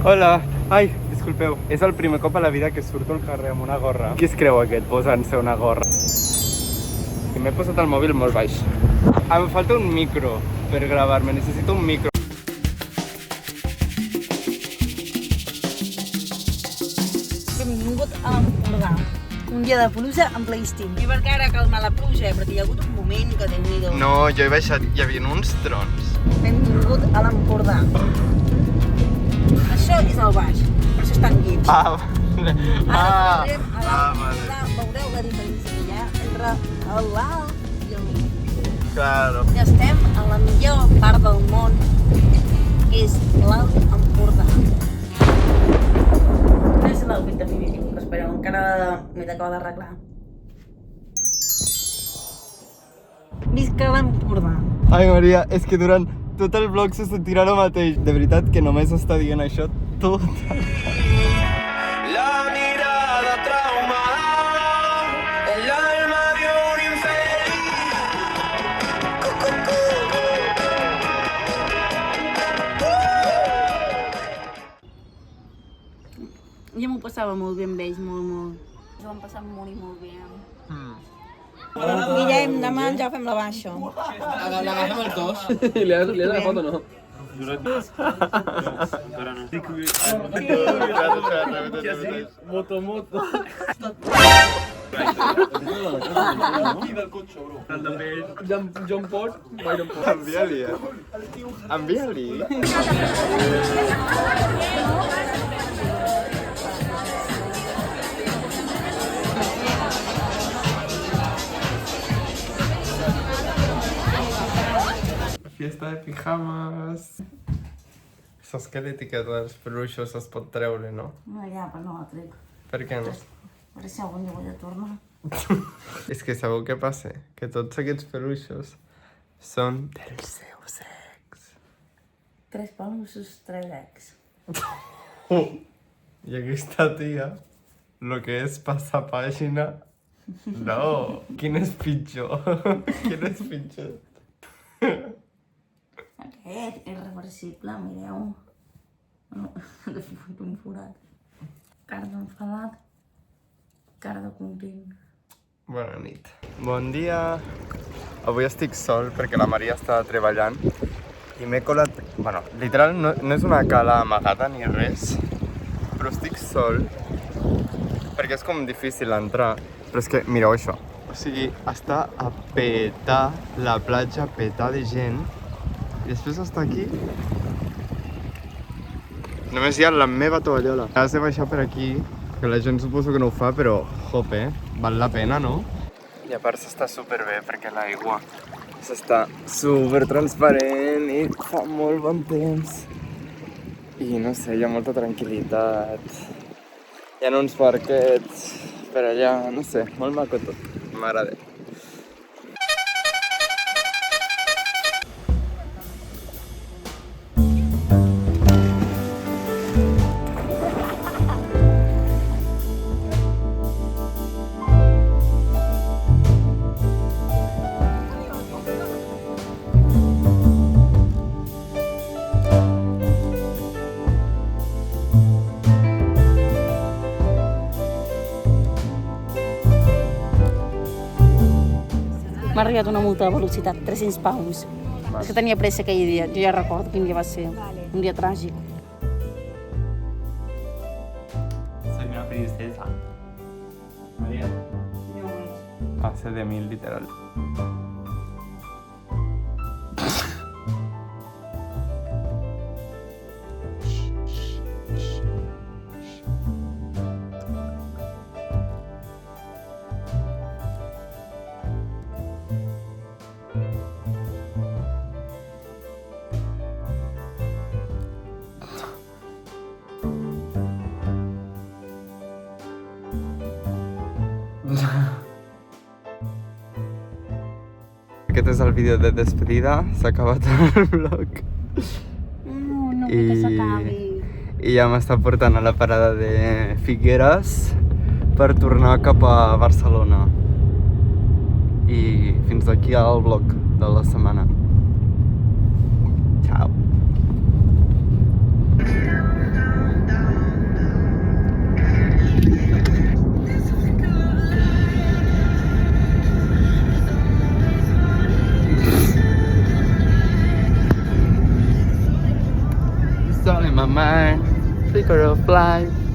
Hola. Ai, disculpeu, és el primer cop a la vida que surto al carrer amb una gorra. Qui es creu aquest posant-se una gorra? I m'he posat el mòbil molt baix. Em falta un micro per gravar-me, necessito un micro. Benvingut a l'Empordà. Un dia de pluja en ple estiu. I perquè ara calma la pluja, perquè hi ha hagut un moment que Déu-n'hi-do. No, jo he baixat, hi havia uns trons. Benvingut a l'Empordà. Això és el baix, per això estan guips. Ah, vale. Ara parlarem a vale. l'Empordà, veureu la diferència que hi ha entre l'alt i el mig. Claro. Ja estem a la millor part del món, que és l'Alt Empordà. No és l'outfit definitiu, que espereu, encara m'he d'acabar d'arreglar. Visca l'Empordà. Ai, Maria, és que durant tot el vlog se sentirà el mateix. De veritat que només està dient això tot. La mirada traumada, el alma de un infeliz. Jo m'ho passava molt bé amb ells, molt. Jo m'ho passava molt i molt bé. Guillem, demà ja fem la baixa. L'agafem els dos. Li has de la foto, no? Moto. John Port, Byron Port. Envia-li, Envia-li. Fiesta de pijamas. Saps que l'etiqueta dels peluixos es pot treure, no? No, ja, però no la trec. Per què no? Per si algun dia vull tornar. És que sabeu què passa? Que tots aquests peluixos són del seu sex. 3 peluixos, 3 ex. I aquesta tia, lo que és passar pàgina, no. Quin és pitjor? Quin és pitjor? Aquest és reversible, mireu. No, li he fet un forat. Cara d'enfadat, cara de content. Bona nit. Bon dia. Avui estic sol perquè la Maria està treballant i m'he colat... Bueno, literal no és una cala amagada ni res, però estic sol perquè és com difícil entrar. Però és que, mireu això. O sigui, està a petar la platja, a petar de gent. I després està aquí. Només hi ha la meva tovallola. Has de baixar per aquí, que la gent suposo que no ho fa, però, jope, val la pena, no? I a part s'està superbé perquè l'aigua s'està super transparent i fa molt bon temps. I no sé, hi ha molta tranquil·litat. Hi ha uns parquets per allà, no sé, molt maco tot. M'agrada. M'ha arribat una multa de velocitat, 300 pounds. És que tenia pressa aquell dia, jo ja recordo quin dia va ser. Un dia tràgic. Soy una princesa. María. Hace de mí, literal. Aquest és el vídeo de despedida, s'ha acabat el vlog. No vull que s'acabi. I ja m'està portant a la parada de Figueres per tornar cap a Barcelona. I fins aquí el vlog de la setmana. Ciao. all in my mind. Flicker of light.